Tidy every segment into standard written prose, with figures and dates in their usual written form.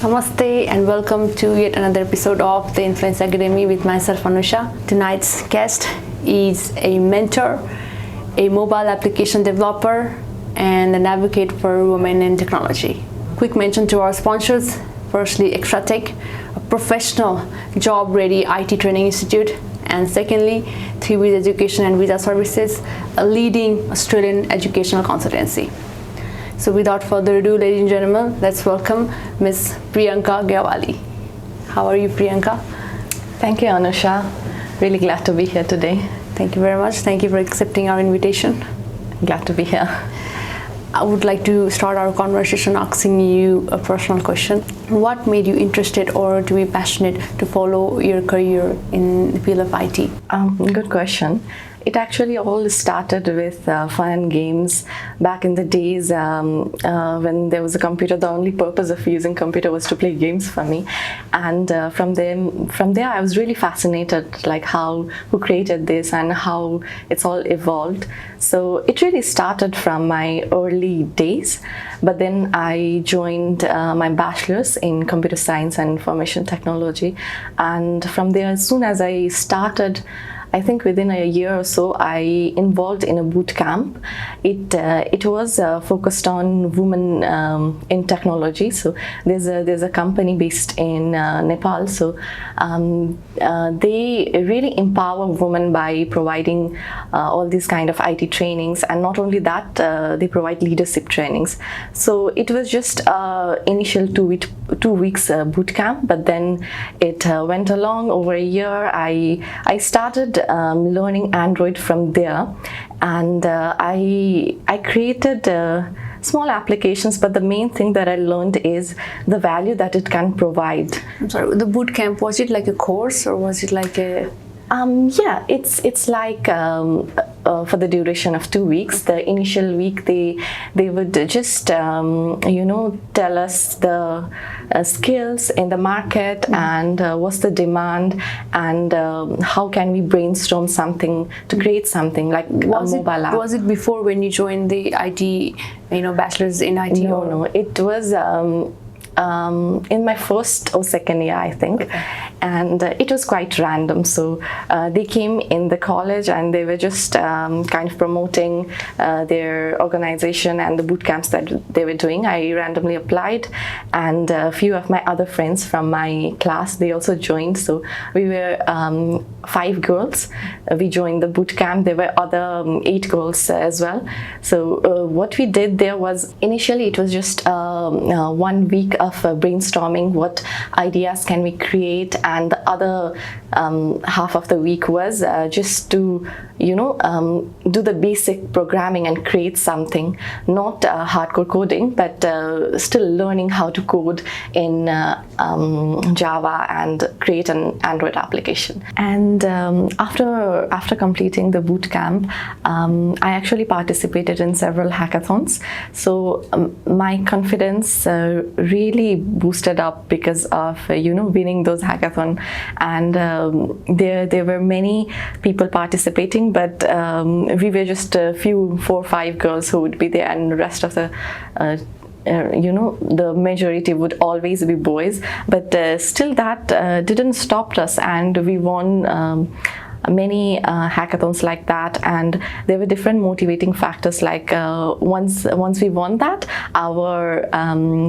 Namaste and welcome to yet another episode of the Influence Academy with myself Anusha. Tonight's guest is a mentor, a mobile application developer, and an advocate for women in technology. Quick mention to our sponsors. Firstly, Extra Tech, a professional job-ready IT training institute, and secondly, 3V's Education and Visa Services, a leading Australian educational consultancy. So without further ado, ladies and gentlemen, let's welcome Ms. Priyanka Gyawali. How are you, Priyanka? Thank you, Anusha. Really glad to be here today. Thank you very much. Thank you for accepting our invitation. Glad to be here. I would like to start our conversation asking you a personal question. What made you interested or to be passionate to follow your career in the field of IT? Good question. It actually all started with fun and games back in the days when there was a computer. The only purpose of using computer was to play games for me, and from there I was really fascinated, like who created this and how it's all evolved. So it really started from my early days, but then I joined my bachelor's in computer science and information technology, and from there, as soon as I started, I think within a year or so, I involved in a boot camp. It was focused on women in technology. So there's a company based in Nepal. So they really empower women by providing all these kind of IT trainings, and not only that, they provide leadership trainings. So it was just initial two weeks boot camp, but then it went along over a year. I started learning Android from there, and I created small applications, but the main thing that I learned is the value that it can provide. I'm sorry, the boot camp, was it like a course or was it like a... Yeah, it's like for the duration of 2 weeks. The initial week they would just tell us the skills in the market and what's the demand, and how can we brainstorm something to create something like a mobile app. Was it before when you joined the IT, bachelor's in IT? No, it was in my first or second year, I think. Okay. And it was quite random. So they came in the college and they were just kind of promoting their organization and the boot camps that they were doing. I randomly applied, and a few of my other friends from my class, they also joined. So we were 5 girls. We joined the boot camp. There were other 8 girls as well. So what we did there was, initially it was just 1 week of brainstorming what ideas can we create, and the other half of the week was just to do the basic programming and create something, not hardcore coding, but still learning how to code in Java and create an Android application. And after completing the boot camp, I actually participated in several hackathons. So my confidence really boosted up because of winning those hackathon, and there were many people participating, but we were just a few 4 or 5 girls who would be there, and the rest of the the majority would always be boys. But still that didn't stop us, and we won many hackathons like that, and there were different motivating factors, like once we won that, our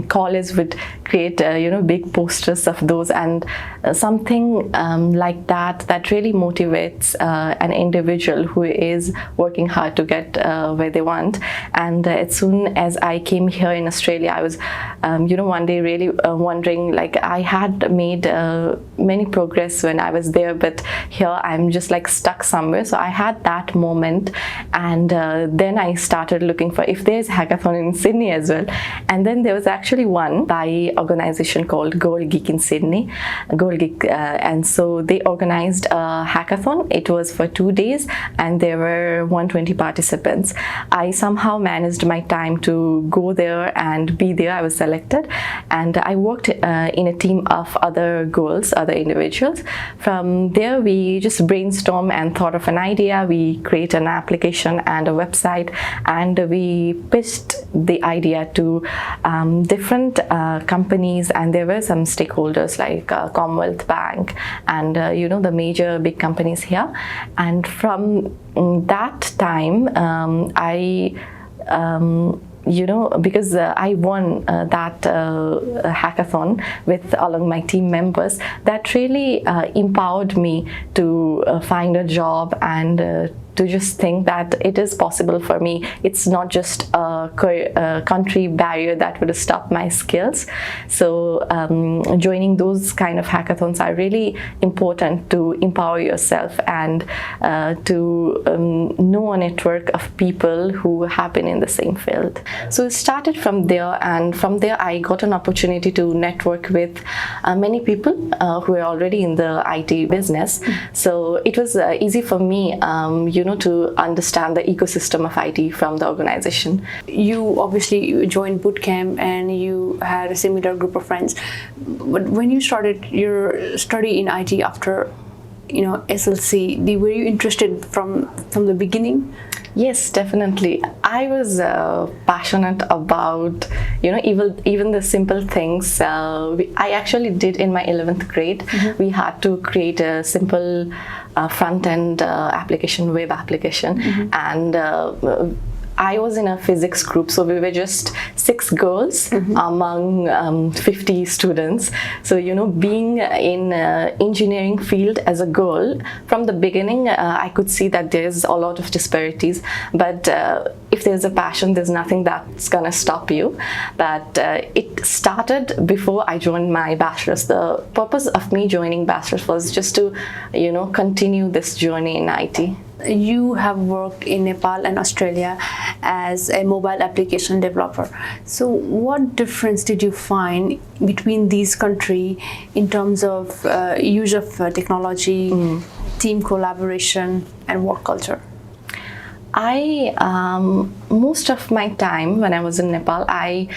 college would create big posters of those, and something like that really motivates an individual who is working hard to get where they want. And as soon as I came here in Australia, I was one day really wondering, like, I had made many progress when I was there, but here I'm just like stuck somewhere. So I had that moment, and then I started looking for if there's a hackathon in Sydney as well. And then there was actually one by organization called Girl Geek in Sydney, Girl Geek, and so they organized a hackathon. It was for 2 days, and there were 120 participants. I somehow managed my time to go there and be there. I was selected, and I worked in a team of other girls, other individuals. From there, we just brainstormed brainstorm and thought of an idea. We create an application and a website, and we pitched the idea to different companies, and there were some stakeholders like Commonwealth Bank and the major big companies here. And from that time, because I won that hackathon with along my team members, that really empowered me to find a job and to just think that it is possible for me. It's not just a country barrier that would stop my skills. So joining those kind of hackathons are really important to empower yourself and to know a network of people who have been in the same field. So it started from there, and from there I got an opportunity to network with many people who are already in the IT business. So it was easy for me, to understand the ecosystem of IT from the organization. You obviously joined Bootcamp and you had a similar group of friends. But when you started your study in IT after, SLC, were you interested from the beginning? Yes, definitely. I was passionate about, even the simple things. I actually did in my 11th grade. We had to create a simple front-end application, web application, and I was in a physics group, so we were just 6 girls among 50 students. So, being in engineering field as a girl, from the beginning, I could see that there's a lot of disparities. But if there's a passion, there's nothing that's gonna stop you. But it started before I joined my bachelor's. The purpose of me joining bachelor's was just to, continue this journey in IT. You have worked in Nepal and Australia as a mobile application developer. So what difference did you find between these countries in terms of use of technology, team collaboration, and work culture? Most of my time when I was in Nepal, I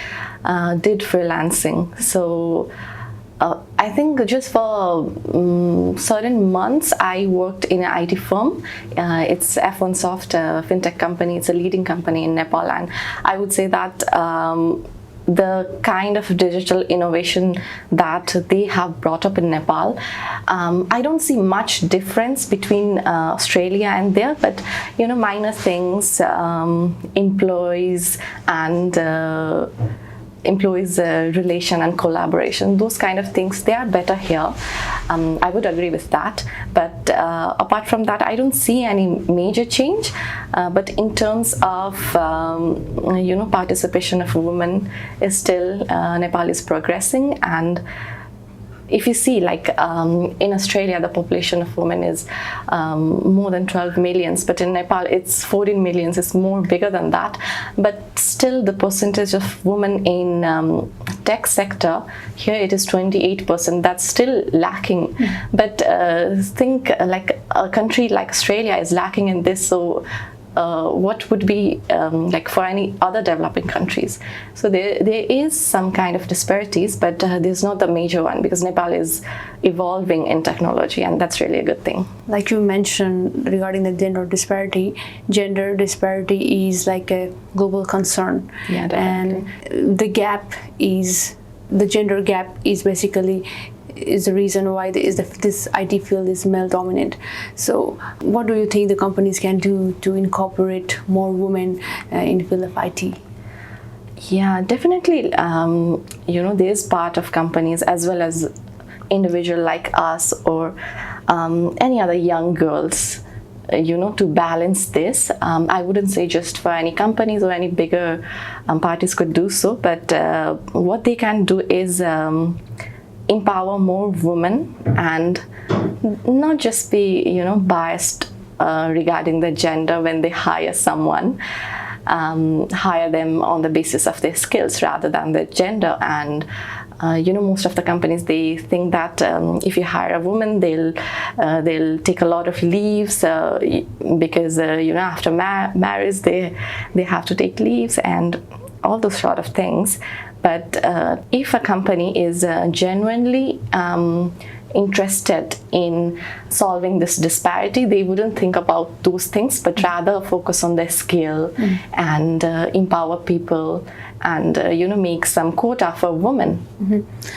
did freelancing. So I think just for certain months, I worked in an IT firm. It's F1 Soft, a fintech company. It's a leading company in Nepal, and I would say that the kind of digital innovation that they have brought up in Nepal, I don't see much difference between Australia and there, but minor things, employees relation and collaboration, those kind of things, they are better here. I would agree with that, but apart from that, I don't see any major change. But in terms of participation of women, is still Nepal is progressing. And if you see, like in Australia, the population of women is more than 12 millions, but in Nepal it's 14 millions. It's more bigger than that. But still, the percentage of women in tech sector here, it is 28%. That's still lacking. But think like a country like Australia is lacking in this. So what would be like for any other developing countries? So there is some kind of disparities, but there's not the major one, because Nepal is evolving in technology, and that's really a good thing. Like you mentioned regarding the gender disparity is like a global concern. Yeah, definitely. And the gender gap is basically is the reason why this IT field is male dominant. So what do you think the companies can do to incorporate more women in the field of IT? Yeah, definitely. There's part of companies as well as individual like us or any other young girls, to balance this. I wouldn't say just for any companies or any bigger parties could do so, but what they can do is empower more women and not just be, biased regarding the gender when they hire someone. Hire them on the basis of their skills rather than their gender. And most of the companies, they think that if you hire a woman, they'll take a lot of leaves because after marriage they have to take leaves and all those sort of things. But if a company is genuinely interested in solving this disparity, they wouldn't think about those things, but rather focus on their skill and empower people and make some quota for women.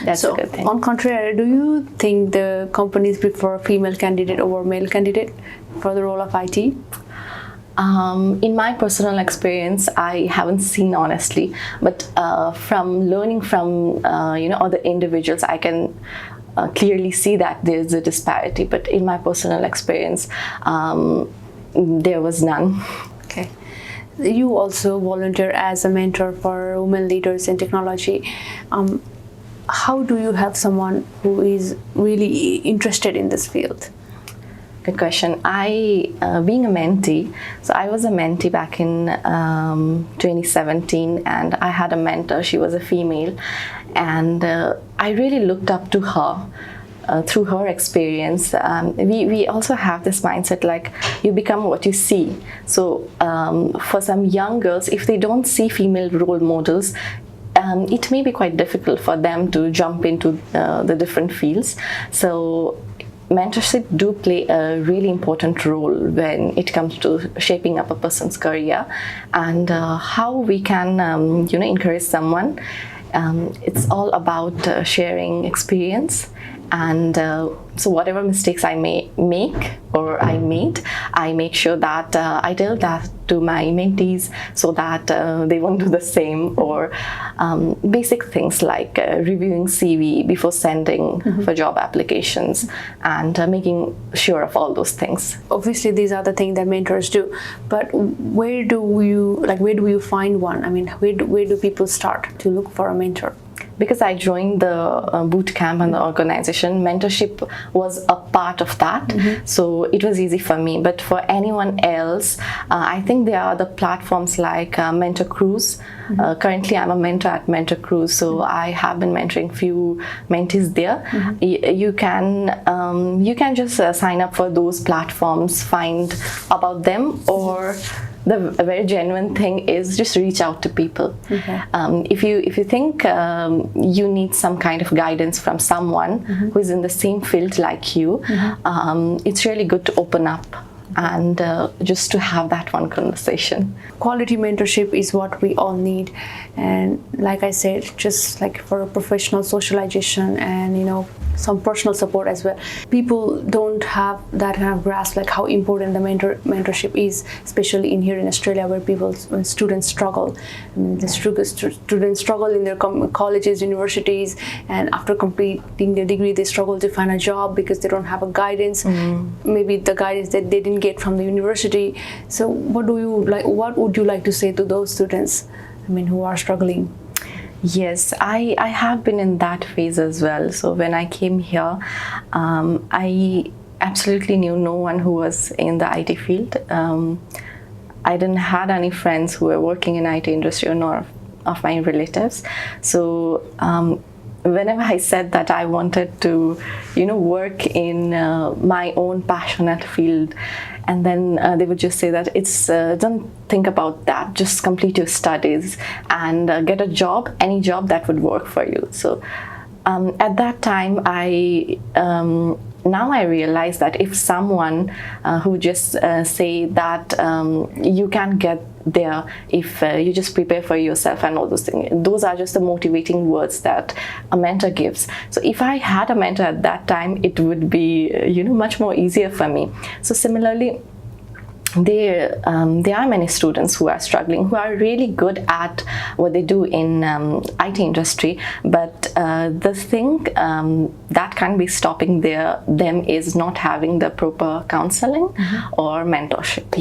That's So, a good thing. on contrary, do you think the companies prefer female candidate over male candidate for the role of IT? In my personal experience, I haven't seen honestly, but from learning from other individuals, I can clearly see that there's a disparity. But in my personal experience, there was none. Okay. You also volunteer as a mentor for women leaders in technology. How do you help someone who is really interested in this field? Good question. Being a mentee, so I was a mentee back in 2017, and I had a mentor. She was a female, and I really looked up to her through her experience. We also have this mindset like you become what you see. So for some young girls, if they don't see female role models, it may be quite difficult for them to jump into the different fields. So mentorship do play a really important role when it comes to shaping up a person's career, and how we can encourage someone. It's all about sharing experience, and so whatever mistakes I may make or I made, I make sure that I tell that to my mentees so that they won't do the same, or basic things like reviewing CV before sending for job applications, and making sure of all those things. Obviously, these are the things that mentors do, but where do you find one? I mean, where do people start to look for a mentor? Because I joined the bootcamp and the organization, mentorship was a part of that. So it was easy for me. But for anyone else, I think there are the platforms like Mentor Cruise. Currently, I'm a mentor at Mentor Cruise, so I have been mentoring few mentees there. You can just sign up for those platforms, find about them, or the very genuine thing is just reach out to people. If you think you need some kind of guidance from someone who is in the same field like you, it's really good to open up and just to have that one conversation. Quality mentorship is what we all need, and like I said, just like for professional socialization and some personal support as well. People don't have that kind of grasp like how important the mentorship is, especially here in Australia, where when students struggle. I mean, the students struggle in their colleges, universities, and after completing their degree, they struggle to find a job because they don't have a guidance. Maybe the guidance that they didn't get from the university. So, what would you like to say to those students? I mean, who are struggling? Yes, I have been in that phase as well. So when I came here, I absolutely knew no one who was in the IT field. I didn't have any friends who were working in IT industry, or nor of my relatives. So whenever I said that I wanted to, work in my own passionate field, and then they would just say that don't think about that, just complete your studies and get a job, any job that would work for you. So at that time, now I realize that if someone who just say that you can get there if you just prepare for yourself and all those things, those are just the motivating words that a mentor gives. So if I had a mentor at that time, it would be much more easier for me. So similarly, there are many students who are struggling, who are really good at what they do in IT industry, but the thing that can be stopping them is not having the proper counseling or mentorship.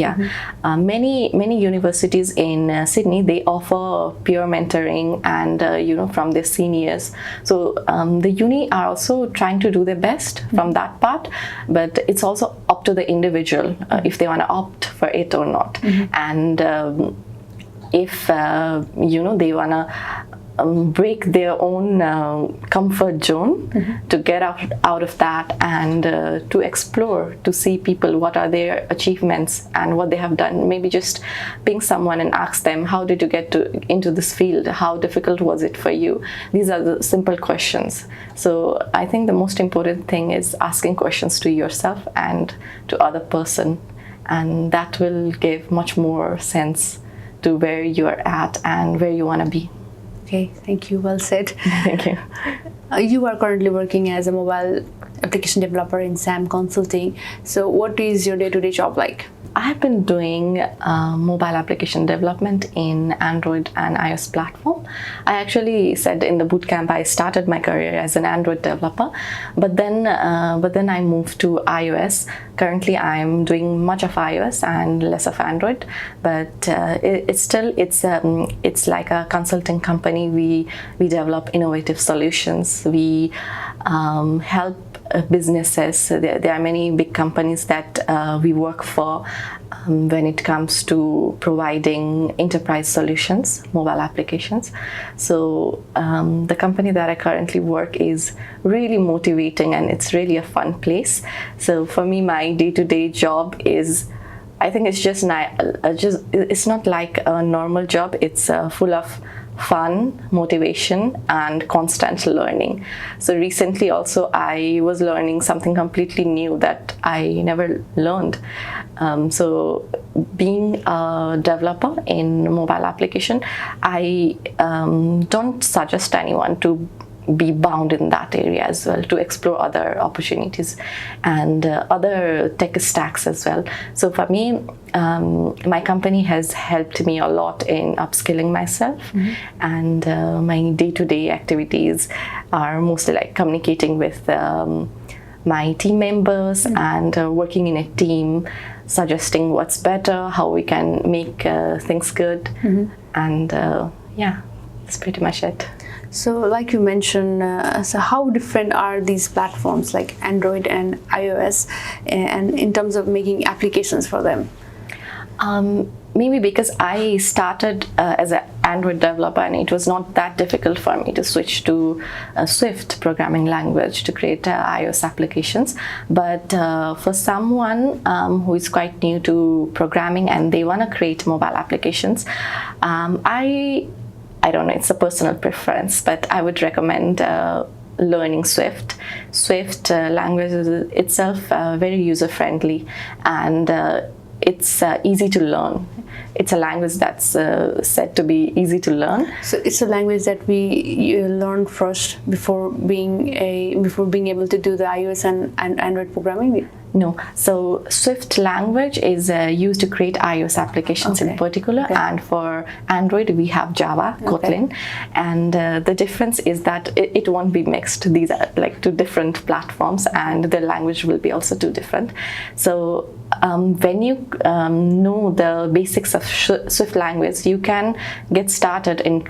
Many universities in Sydney, they offer peer mentoring and from their seniors. So the uni are also trying to do their best from that part, but it's also up to the individual if they want to opt for it or not. And if they wanna break their own comfort zone, to get out of that, and to explore, to see people, what are their achievements and what they have done. Maybe just being someone and ask them, how did you get into this field? How difficult was it for you? These are the simple questions. So I think the most important thing is asking questions to yourself and to other person, and that will give much more sense to where you are at and where you want to be. Okay, thank you. Well said. Thank you. You are currently working as a mobile application developer in XAM Consulting. So what is your day-to-day job like? I have been doing mobile application development in Android and iOS platform. I actually said in the bootcamp I started my career as an Android developer, but then I moved to iOS. Currently, I'm doing much of iOS and less of Android, but it's like a consulting company. We develop innovative solutions. We help businesses. There are many big companies that we work for when it comes to providing enterprise solutions, mobile applications. So the company that I currently work is really motivating, and it's really a fun place. So for me, my day-to-day job is, I think it's it's not like a normal job. It's full of fun, motivation, and constant learning. So recently also I was learning something completely new that I never learned. So being a developer in mobile application, I don't suggest anyone to be bound in that area as well, to explore other opportunities and other tech stacks as well. So for me, my company has helped me a lot in upskilling myself, and my day-to-day activities are mostly like communicating with my team members and working in a team, suggesting what's better, how we can make things good, and yeah, that's pretty much it. So like you mentioned, so how different are these platforms like Android and iOS, and in terms of making applications for them? Maybe because I started as an Android developer, and it was not that difficult for me to switch to a Swift programming language to create iOS applications. But for someone who is quite new to programming and they want to create mobile applications, I don't know, it's a personal preference, but I would recommend learning Swift. Swift language is itself very user-friendly, and it's easy to learn. It's a language that's said to be easy to learn. So it's a language that you learn first before being able to do the iOS and Android programming? No. So Swift language is used to create iOS applications in particular, and for Android we have Java, Kotlin, and the difference is that it won't be mixed. These are like two different platforms, and the language will be also two different. So when you know the basics of Swift language, you can get started in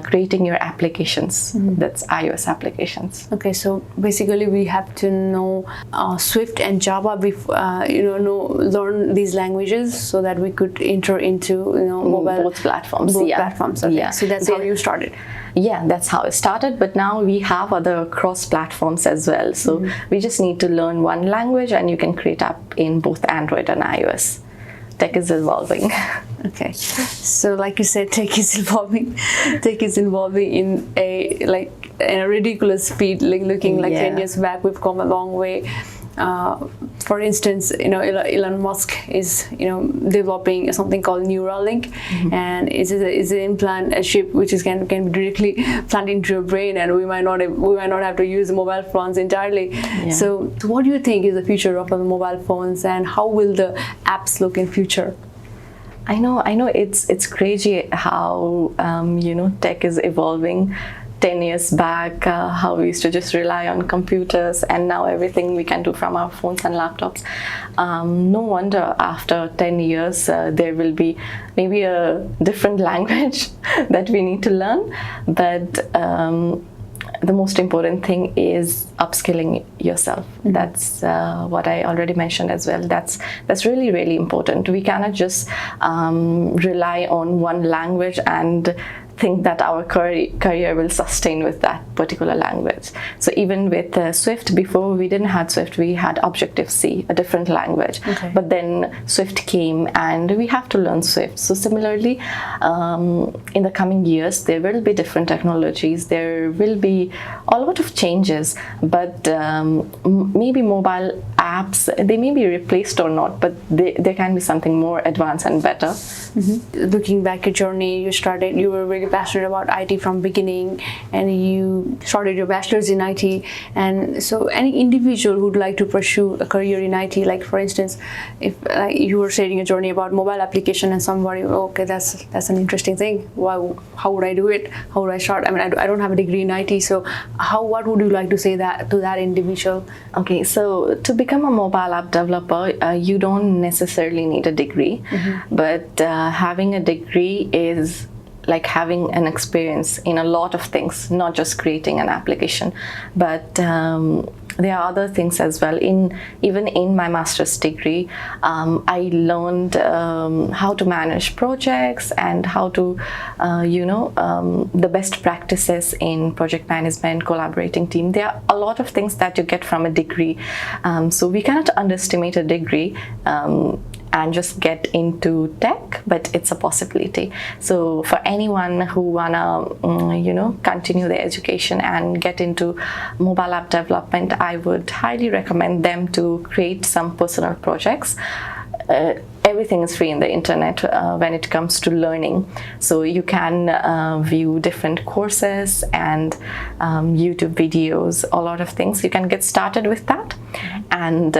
creating your applications. That's iOS applications. Okay, so basically we have to know Swift and Java before learn these languages so that we could enter into mobile both platforms. Platforms. Okay. So that's how you started. Yeah, that's how it started, but now we have other cross platforms as well. So we just need to learn one language and you can create app in both Android and iOS. Tech is evolving. Okay, so like you said, tech is evolving. Tech is evolving in a ridiculous speed. Like looking 10 years back, we've come a long way. For instance, Elon Musk is developing something called Neuralink, and it's an implant, a chip which can be directly planted into your brain, and we might not have to use mobile phones entirely. Yeah. So what do you think is the future of mobile phones, and how will the apps look in future? I know it's crazy how tech is evolving. 10 years back, how we used to just rely on computers, and now everything we can do from our phones and laptops. No wonder after 10 years there will be maybe a different language that we need to learn, but the most important thing is upskilling yourself. That's what I already mentioned as well. That's really, really important. We cannot just rely on one language and think that our career will sustain with that particular language. So even with Swift, before we didn't have Swift, we had Objective-C, a different language. Okay. But then Swift came and we have to learn Swift. So similarly, in the coming years, there will be different technologies. There will be a lot of changes, but maybe mobile apps, they may be replaced or not, but there can be something more advanced and better. Mm-hmm. Looking back at your journey, you were really passionate about IT from beginning, and you started your bachelor's in IT. And so any individual who'd like to pursue a career in IT, like for instance, if you were sharing a journey about mobile application and somebody, okay, that's an interesting thing. How would I do it? How would I start? I mean, I don't have a degree in IT, so what would you like to say that to that individual? Okay, so to become a mobile app developer, you don't necessarily need a degree, but having a degree is like having an experience in a lot of things, not just creating an application, but there are other things as well. Even in my master's degree, I learned how to manage projects and how to, the best practices in project management, collaborating team. There are a lot of things that you get from a degree. So we cannot underestimate a degree and just get into tech, but it's a possibility. So for anyone who wanna, continue their education and get into mobile app development, I would highly recommend them to create some personal projects. Everything is free in the internet when it comes to learning. So you can view different courses and YouTube videos, a lot of things. You can get started with that. And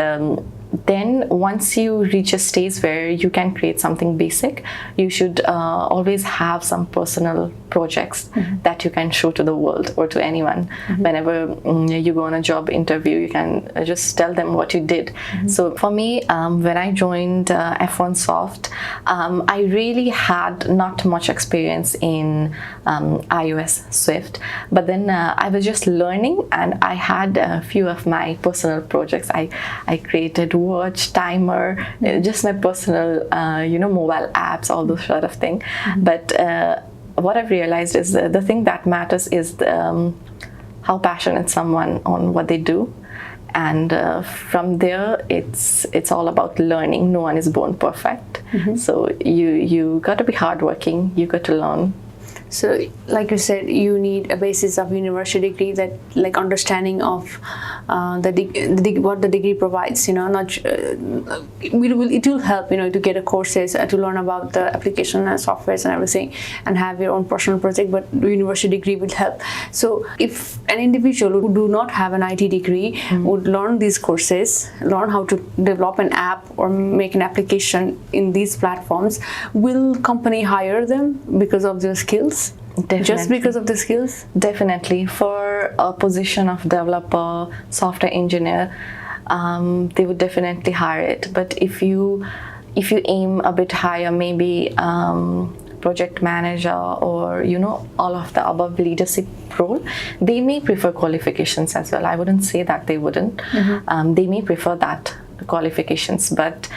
then once you reach a stage where you can create something basic, you should always have some personal projects that you can show to the world or to anyone. Whenever you go on a job interview, you can just tell them what you did. So for me, when I joined F1 Soft, I really had not much experience in iOS Swift, but then I was just learning, and I had a few of my personal projects. I created watch, timer, just my personal mobile apps, all those sort of thing. But what I've realized is the thing that matters is how passionate someone on what they do. And from there, it's all about learning. No one is born perfect. So you got to be hardworking. You got to learn. So, like you said, you need a basis of university degree, that like understanding of what the degree provides. It will help to get a courses to learn about the application and softwares and everything, and have your own personal project. But the university degree will help. So, if an individual who do not have an IT degree would learn these courses, learn how to develop an app or make an application in these platforms, will company hire them because of their skills? Definitely. Just because of the skills? Definitely. For a position of developer, software engineer, they would definitely hire it. But if you aim a bit higher, maybe project manager or all of the above leadership role, they may prefer qualifications as well. I wouldn't say that they wouldn't. They may prefer that qualifications, but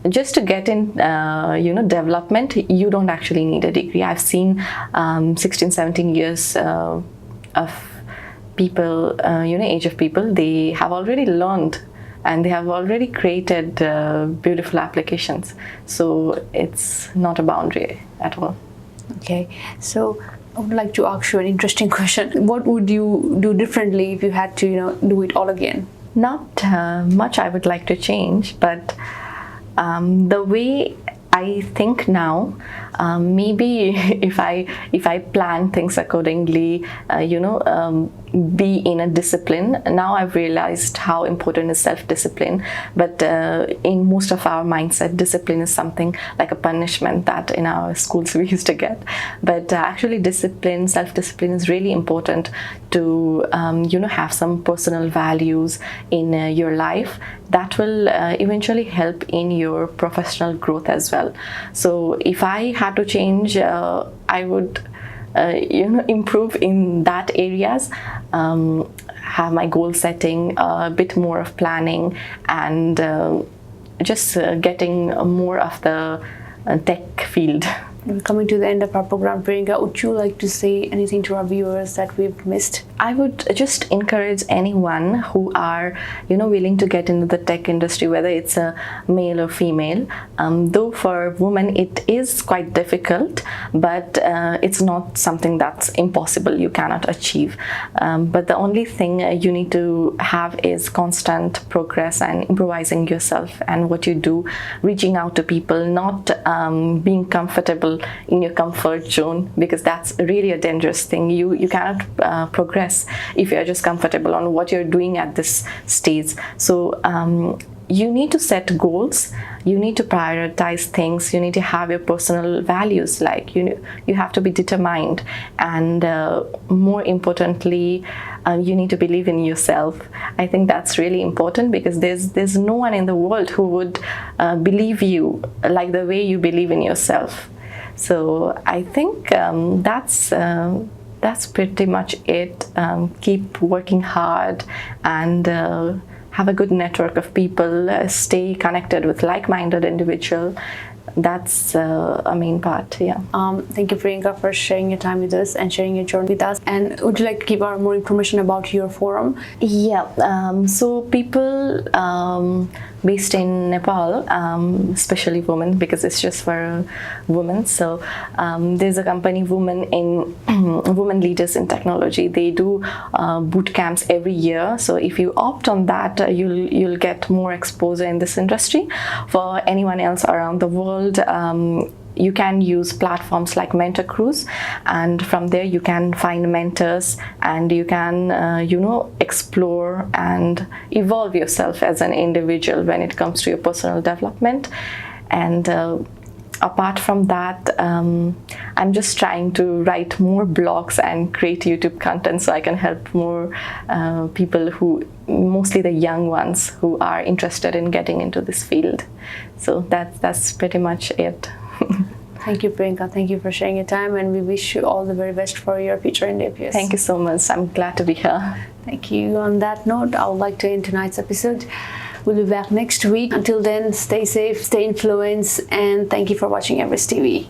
just to get in development, you don't actually need a degree. I've seen 16-17 years of people, age of people, they have already learned and they have already created beautiful applications. So it's not a boundary at all. Okay, so I would like to ask you an interesting question. What would you do differently if you had to do it all again? Not much I would like to change, but the way I think now, maybe if I plan things accordingly, be in a discipline. Now I've realized how important is self-discipline, but in most of our mindset, discipline is something like a punishment that in our schools we used to get. But actually discipline, self-discipline is really important to have some personal values in your life that will eventually help in your professional growth as well. So if I had to change, I would improve in that areas, have my goal setting, a bit more of planning, and just getting more of the tech field. We're coming to the end of our program. Priyanka, would you like to say anything to our viewers that we've missed? I would just encourage anyone who are, willing to get into the tech industry, whether it's a male or female. Though for women it is quite difficult, but it's not something that's impossible, you cannot achieve. But the only thing you need to have is constant progress and improvising yourself and what you do, reaching out to people, not being comfortable in your comfort zone, because that's really a dangerous thing. You cannot progress if you're just comfortable on what you're doing at this stage. So you need to set goals, you need to prioritize things, you need to have your personal values, like you have to be determined, and more importantly, you need to believe in yourself. I think that's really important, because there's no one in the world who would believe you like the way you believe in yourself. So I think that's pretty much it. Keep working hard and have a good network of people, stay connected with like-minded individuals. That's a main part. Yeah. Thank you, Priyanka, for sharing your time with us and sharing your journey with us. And would you like to give our more information about your forum? Yeah. So people based in Nepal, especially women, because it's just for women. So there's a company, Women Leaders in Technology. They do boot camps every year. So if you opt on that, you'll get more exposure in this industry. For anyone else around the world, you can use platforms like Mentor Cruise, and from there you can find mentors, and you can explore and evolve yourself as an individual when it comes to your personal development. And apart from that, I'm just trying to write more blogs and create YouTube content so I can help more people, who mostly the young ones who are interested in getting into this field. So that's pretty much it. Thank you, Priyanka. Thank you for sharing your time, and we wish you all the very best for your future endeavors. Thank you so much. I'm glad to be here. Thank you. On that note, I would like to end tonight's episode. We'll be back next week. Until then, stay safe, stay influenced, and thank you for watching Everest TV.